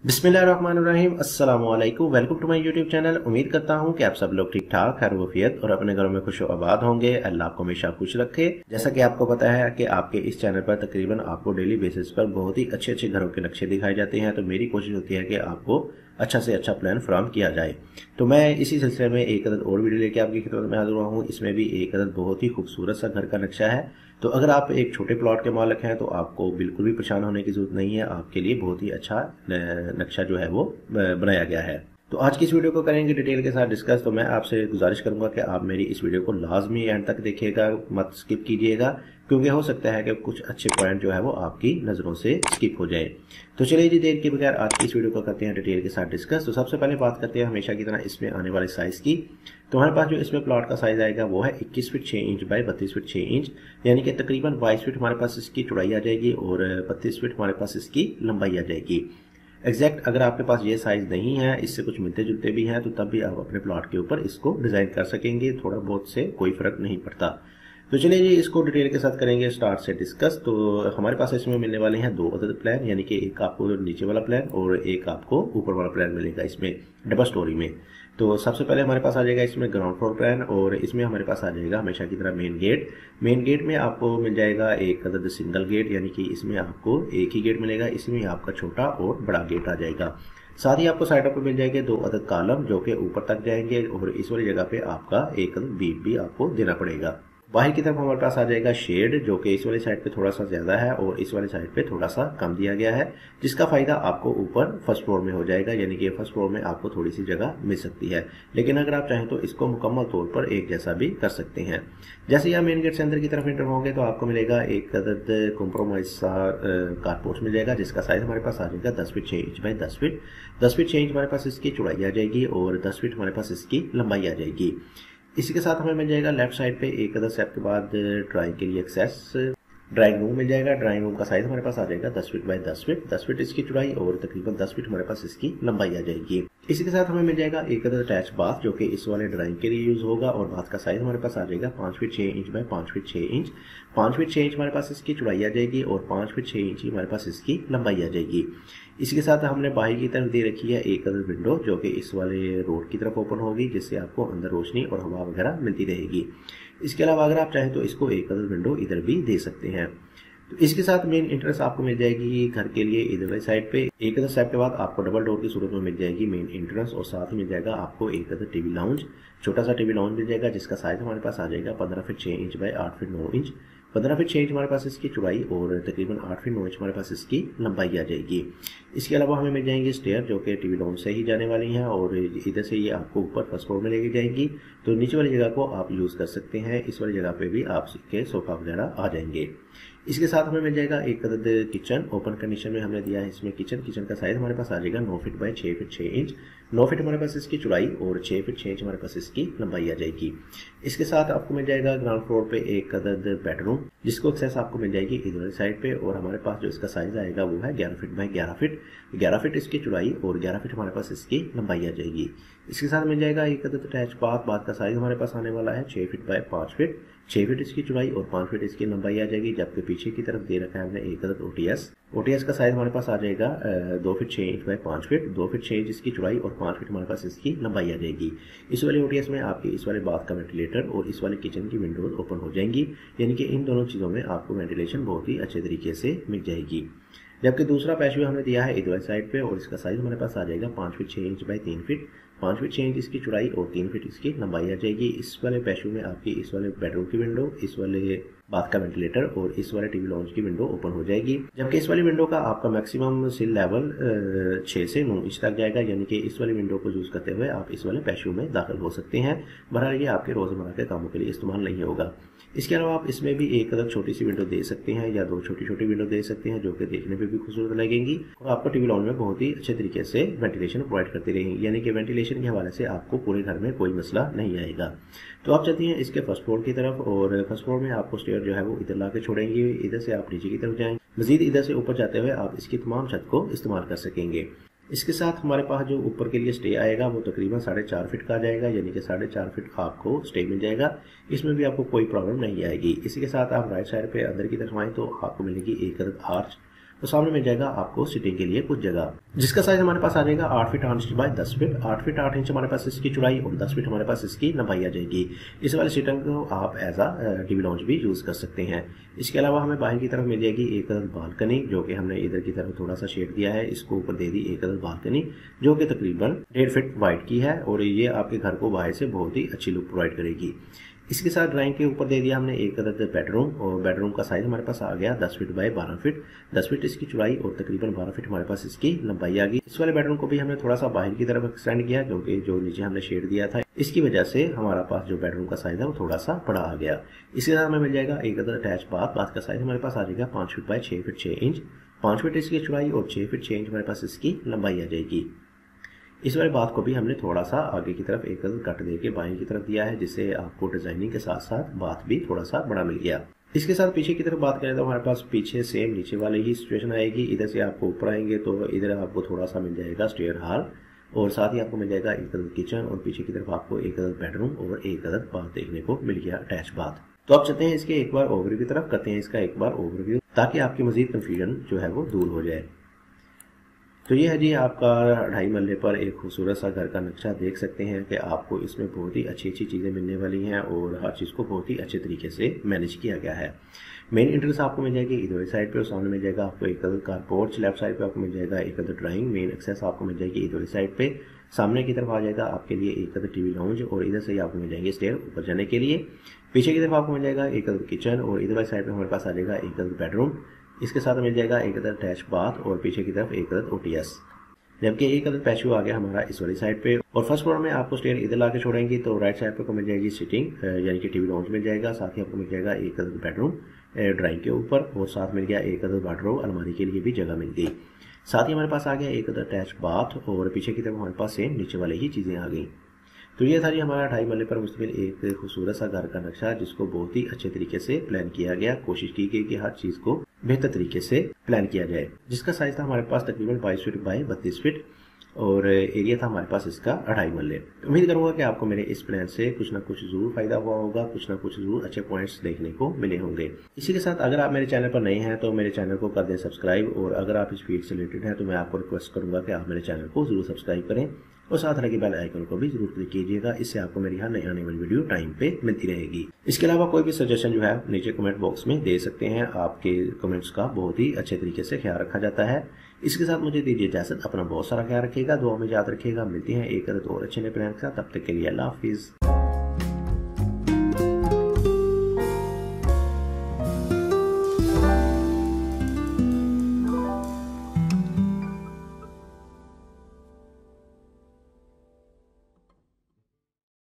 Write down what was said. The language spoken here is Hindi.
बिस्मिल्लाहिर्रहमानिर्रहीम अस्सलाम वालेकुम। Welcome to my YouTube channel. उम्मीद करता हूँ कि आप सब लोग ठीक ठाक खैर वफियत और अपने घरों में खुश आबाद होंगे। अल्लाह आपको हमेशा खुश रखे। जैसा कि आपको पता है कि आपके इस चैनल पर तकरीबन आपको डेली बेसिस पर बहुत ही अच्छे अच्छे घरों के नक्शे दिखाए जाते हैं, तो मेरी कोशिश होती है कि आपको अच्छा से अच्छा प्लान फ्राहम किया जाए। तो मैं इसी सिलसिले में एक अदद और वीडियो लेके आपकी खिदमत में हाजिर हुआ हूँ। इसमें भी एक अदद बहुत ही खूबसूरत सा घर का नक्शा है। तो अगर आप एक छोटे प्लॉट के मालिक हैं तो आपको बिल्कुल भी परेशान होने की जरूरत नहीं है। आपके लिए बहुत ही अच्छा नक्शा जो है वो बनाया गया है। तो आज की इस वीडियो को करेंगे डिटेल के साथ डिस्कस। तो मैं आपसे गुजारिश करूंगा कि आप मेरी इस वीडियो को लाजमी एंड तक देखिएगा, मत स्किप कीजिएगा, क्योंकि हो सकता है कि कुछ अच्छे पॉइंट जो है वो आपकी नज़रों से स्किप हो जाए। तो चलिए जी, देर के बगैर आज की इस वीडियो को करते हैं डिटेल के साथ डिस्कस। तो सबसे पहले बात करते हैं हमेशा की तरह इसमें आने वाले साइज़ की। तो हमारे पास जो इसमें प्लॉट का साइज़ आएगा वो है 21 feet 6 inch by 32 feet 6 inch, यानी कि तकरीबन 22 फीट हमारे पास इसकी चौड़ाई आ जाएगी और 32 फीट हमारे पास इसकी लंबाई आ जाएगी। एग्जैक्ट अगर आपके पास ये साइज नहीं है, इससे कुछ मिलते जुलते भी हैं, तो तब भी आप अपने प्लॉट के ऊपर इसको डिजाइन कर सकेंगे। थोड़ा बहुत से कोई फर्क नहीं पड़ता। तो चलिए जी, इसको डिटेल के साथ करेंगे स्टार्ट से डिस्कस। तो हमारे पास इसमें मिलने वाले हैं दो अदद प्लान, यानी कि एक आपको नीचे वाला प्लान और एक आपको ऊपर वाला प्लान मिलेगा इसमें डबल स्टोरी में। तो सबसे पहले हमारे पास आ जाएगा इसमें ग्राउंड फ्लोर प्लान और इसमें हमारे पास आ जाएगा हमेशा की तरह मेन गेट। मेन गेट में आपको मिल जाएगा एक अदद सिंगल गेट, यानी कि इसमें आपको एक ही गेट मिलेगा। इसमें आपका छोटा और बड़ा गेट आ जाएगा। साथ ही आपको साइडों पर मिल जाएंगे दो अदद कॉलम जो कि ऊपर तक जाएंगे और इस वाली जगह पे आपका एक अदद बीट भी आपको देना पड़ेगा। बाहर की तरफ हमारे पास आ जाएगा शेड, जो कि इस वाली साइड पे थोड़ा सा ज्यादा है और इस वाली साइड पे थोड़ा सा कम दिया गया है, जिसका फायदा आपको ऊपर फर्स्ट फ्लोर में हो जाएगा, यानी कि फर्स्ट फ्लोर में आपको थोड़ी सी जगह मिल सकती है। लेकिन अगर आप चाहें तो इसको मुकम्मल तौर पर एक जैसा भी कर सकते हैं। जैसे ही आप मेन गेट से अंदर की तरफ एंटर होंगे तो आपको मिलेगा एक अदद कॉम्प्रोमाइज सा कारपोर्ट मिल जाएगा, जिसका साइज हमारे पास आ जाएगा 10 feet 6 inch by 10 feet. 10 feet 6 inch हमारे पास इसकी चौड़ाई आ जाएगी और 10 फीट हमारे पास इसकी लंबाई आ जाएगी। इसी के साथ हमें मिल जाएगा लेफ्ट साइड पे एक अदर स्टेप के बाद ड्राइंग के लिए एक्सेस ड्राइंग रूम मिल जाएगा। ड्राइंग रूम का साइज हमारे पास आ जाएगा 10 फीट बाय 10 फीट। 10 फीट इसकी चौड़ाई और तकरीबन 10 फीट हमारे पास इसकी लंबाई आ जाएगी। इसी के साथ हमें मिल जाएगा एक अदर अटैच बाथ, जो कि इस वाले ड्राइंग के लिए यूज होगा और बाथ का साइज हमारे पास आ जाएगा 5 feet 6 inch by 5 feet 6 inch. 5 feet 6 inch हमारे पास इसकी चौड़ाई आ जाएगी और 5 फीट 6 इंच हमारे पास इसकी लंबाई आ जाएगी। इसी के साथ हमने बाहर की तरफ दे रखी है एक अदर विंडो, जो कि इस वाले रोड की तरफ ओपन होगी, जिससे आपको अंदर रोशनी और हवा वगैरह मिलती रहेगी। इसके अलावा अगर आप चाहें तो इसको एक अदर विंडो इधर भी दे सकते हैं। तो इसके साथ मेन एंट्रेंस आपको मिल जाएगी घर के लिए इधर वाली साइड पे। एक अदर स्टेप के बाद आपको डबल डोर की सूरत में मिल जाएगी मेन एंट्रेंस और साथ में मिल जाएगा आपको एक अदर टीवी लाउंज, छोटा सा टीवी लाउंज मिल जाएगा, जिसका साइज हमारे पास आ जाएगा 15 feet 6 inch by 8 feet 9 inch. 15 feet 6 inch हमारे पास इसकी चौड़ाई और तकरीबन 8 फीट 9 इंच हमारे पास इसकी लंबाई आ जाएगी। इसके अलावा हमें मिल जाएंगी स्टेयर, जो कि टीवी लाउंज से ही जाने वाली हैं और इधर से ये आपको ऊपर फर्स्ट फ्लोर में लेके जाएंगी। तो नीचे वाली जगह को आप यूज कर सकते हैं, इस वाली जगह पे भी आपके सोफा वगैरह आ जाएंगे। इसके साथ हमें मिल जाएगा एक अदद किचन। ओपन कंडीशन में हमने दिया है इसमें किचन का साइज हमारे पास आ जाएगा 9 feet by 6 feet 6 inch. 9 feet हमारे पास इसकी चौड़ाई और 6 फीट 6 इंच हमारे पास इसकी लंबाई आ जाएगी। इसके साथ आपको मिल जाएगा ग्राउंड फ्लोर पे एक अदद बेडरूम, जिसको एक्सेस आपको मिल जाएगी इधर वाली साइड पे और हमारे पास जो इसका साइज आएगा वो है 11 फीट बाय 11 फीट। 11 फीट इसकी चौड़ाई और 11 फीट हमारे पास इसकी लंबाई आ जाएगी। इसके साथ मिल जाएगा एक अदद अटैच बाथ का साइज हमारे पास आने वाला है 6 फीट बाय 5 फीट। 6 फीट इसकी चौड़ाई और 5 फीट इसकी लंबाई आ जाएगी। जबकि पीछे की तरफ दे रखा है हमने एक अदद ओटीएस का साइज हमारे पास आ जाएगा 2 feet 6 inch by 5 feet. 2 feet 6 inch इसकी चौड़ाई और 5 फीट हमारे पास इसकी लंबाई आ जाएगी। इस वाले ओटीएस में आपके इस वाले बाथ का वेंटिलेटर और इस वाले किचन की विंडोज ओपन हो जाएंगी, यानी कि इन दोनों चीज़ों में आपको वेंटिलेशन बहुत ही अच्छे तरीके से मिल जाएगी। जबकि दूसरा पैशवे हमने दिया है इधर वाली साइड पे और इसका साइज हमारे पास आ जाएगा 5 feet 6 inch by 3 feet. 5 feet 6 inch इसकी चौड़ाई और 3 फीट इसकी लंबाई आ जाएगी। इस वाले पैशवे में आपकी इस वाले बेडरूम की विंडो, इस वाले बाथ का वेंटिलेटर और इस वाले टीवी लाउंज की विंडो ओपन हो जाएगी। जबकि इस वाली विंडो का आपका मैक्सिमम सिल लेवल 6 से 9 इंच तक जाएगा, यानी कि इस वाली विंडो को यूज करते हुए आप इस वाले पैशवे में दाखिल हो सकते हैं। बहरहाल ये आपके रोजमर्रा के कामों के लिए इस्तेमाल नहीं होगा। इसके अलावा आप इसमें भी एक अदर छोटी सी विंडो दे सकते हैं या दो छोटी छोटी विंडो दे सकते हैं, जो कि देखने में भी खूबसूरत लगेंगी और आपको टीवी लाउंज में बहुत ही अच्छे तरीके से वेंटिलेशन प्रोवाइड करती रहेंगी, यानी कि वेंटिलेशन के हवाले से आपको पूरे घर में कोई मसला नहीं आएगा। तो आप चलते हैं इसके फर्स्ट फ्लोर की तरफ और फर्स्ट फ्लोर में आपको स्टेयर जो है वो इधर ला के छोड़ेंगे। इधर से आप नीचे की तरफ जाएंगे, मजीद इधर से ऊपर जाते हुए आप इसकी तमाम छत को इस्तेमाल कर सकेंगे। इसके साथ हमारे पास जो ऊपर के लिए स्टे आएगा वो तकरीबन 4.5 फीट का आ जाएगा, यानी कि 4.5 फीट आपको स्टे मिल जाएगा। इसमें भी आपको कोई प्रॉब्लम नहीं आएगी। इसी के साथ आप राइट साइड पे अंदर की तरफ आए तो आपको मिलेगी एक अदद तो सामने मिल जाएगा आपको सिटिंग के लिए कुछ जगह, जिसका साइज हमारे पास आ जाएगा 8 feet 8 inch by 10 feet. 8 feet 8 inch हमारे पास इसकी चौड़ाई और 10 फीट हमारे पास इसकी लंबाई आ जाएगी। इस वाले सिटिंग को आप एज आ टीवी लाउंज भी यूज कर सकते हैं। इसके अलावा हमें बाहर की तरफ मिल जाएगी एक बालकनी, जो कि हमने इधर की तरफ थोड़ा सा शेड दिया है, इसको ऊपर दे दी एक बालकनी, जो कि तकरीबन 1.5 फीट वाइड की है और ये आपके घर को बाहर से बहुत ही अच्छी लुक प्रोवाइड करेगी। इसके साथ ड्राइंग के ऊपर दे दिया हमने एक अदद बेडरूम, और बेडरूम का साइज हमारे पास आ गया 10 फीट बाय 12 फीट। 10 फीट इसकी चौड़ाई और तकरीबन 12 फीट हमारे पास इसकी लंबाई आ गई। इस वाले बेडरूम को भी हमने थोड़ा सा बाहर की तरफ एक्सटेंड किया, क्योंकि जो नीचे हमने शेड दिया था इसकी वजह से हमारा पास जो बेडरूम का साइज है वो थोड़ा सा बड़ा आ गया। इसके साथ हमें मिल जाएगा एक अदद अटैच बाथ। बाथ का साइज हमारे पास आ जाएगा 5 feet by 6 feet 6 inch. 5 feet इसकी चौड़ाई और 6 फीट 6 इंच हमारे पास इसकी लंबाई आ जाएगी। इस वाले बाथ को भी हमने थोड़ा सा आगे की तरफ एक कट दे के बाएं की तरफ दिया है, जिससे आपको डिजाइनिंग के साथ साथ बाथ भी थोड़ा सा बड़ा मिल गया। इसके साथ पीछे की तरफ बात करें तो हमारे पास पीछे सेम नीचे वाली ही सिचुएशन आएगी। इधर से आपको ऊपर आएंगे तो इधर आपको थोड़ा सा मिल जाएगा स्टेयर हॉल, और साथ ही आपको मिल जाएगा एक अदद किचन, और पीछे की तरफ आपको एक अदद बेडरूम और एक अदद बाथ देखने को मिल गया अटैच बाथ। तो आप चलते हैं इसके एक बार ओवरव्यू की तरफ, करते हैं इसका एक बार ओवरव्यू, ताकि आपकी मजीद कंफ्यूजन जो है वो दूर हो जाए। तो ये है जी आपका 2.5 मरले पर एक खूबसूरत सा घर का नक्शा। देख सकते हैं कि आपको इसमें बहुत ही अच्छी अच्छी चीज़ें मिलने वाली हैं और हर चीज़ को बहुत ही अच्छे तरीके से मैनेज किया गया है। मेन एंट्रेंस आपको मिल जाएगी इधर साइड पे, और सामने मिल जाएगा आपको एक other car porch. Left side पे आपको मिल जाएगा एक अदर ड्राइंग। मेन एक्सेस आपको मिल जाएगी इधर साइड पे। सामने की तरफ आ जाएगा आपके लिए एक अदर टीवी लाउंज, और इधर से ही आपको मिल जाएंगे स्टेयर ऊपर जाने के लिए। पीछे की तरफ आपको मिल जाएगा एक अदर किचन, और इधर साइड पे हमारे पास आ जाएगा एक अदर बेडरूम। इसके साथ मिल जाएगा एक अदर अटैच बाथ, और पीछे की तरफ एक अदर OTS। जबकि एक अदर पैशू आ गया हमारा इस वाली साइड पे। और फर्स्ट फ्लोर में आपको स्टेयर इधर ला के छोड़ेंगी तो राइट साइड पे को मिल जाएगी सिटिंग यानी कि टीवी लाउंज मिल जाएगा। साथ ही आपको मिल जाएगा एक अदर बेडरूम ड्राइंग के ऊपर, और साथ मिल गया एक अदर वार्डरोब, अलमारी के लिए भी जगह मिल गई। साथ ही हमारे पास आ गया एक अदर अटैच बाथ, और पीछे की तरफ हमारे पास सेम नीचे वाले ही चीज़ें आ गई। तो ये था जी हमारा 2.5 मरले पर मुश्तमिल एक खूबसूरत सा घर का नक्शा, जिसको बहुत ही अच्छे तरीके से प्लान किया गया। कोशिश की गई कि हर चीज़ को बेहतर तरीके से प्लान किया जाए। जिसका साइज था हमारे पास तकरीबन 22 फीट बाय 32 फीट, और एरिया था हमारे पास इसका 2.5 मरले। उम्मीद करूंगा कि आपको मेरे इस प्लान से कुछ ना कुछ जरूर फायदा हुआ होगा, कुछ ना कुछ जरूर अच्छे पॉइंट्स देखने को मिले होंगे। इसी के साथ अगर आप मेरे चैनल पर नए हैं तो मेरे चैनल को कर दें सब्सक्राइब, और अगर आप इस फील्ड से रिलेटेड हैं तो मैं आपको रिक्वेस्ट करूंगा कि आप मेरे चैनल को जरूर सब्सक्राइब करें, और साथ लगे बेल आइकन को भी जरूर क्लिक कीजिएगा। इससे आपको मेरी हर नई आने वाली वीडियो टाइम पे मिलती रहेगी। इसके अलावा कोई भी सजेशन जो है नीचे कमेंट बॉक्स में दे सकते हैं। आपके कमेंट्स का बहुत ही अच्छे तरीके से ख्याल रखा जाता है। इसके साथ मुझे दीजिए इजाजत, अपना बहुत सारा ख्याल रखिएगा, दुआ में याद रखिएगा। मिलते हैं एक और अच्छे नए प्लान के साथ, तब तक के लिए अल्लाह हाफिज।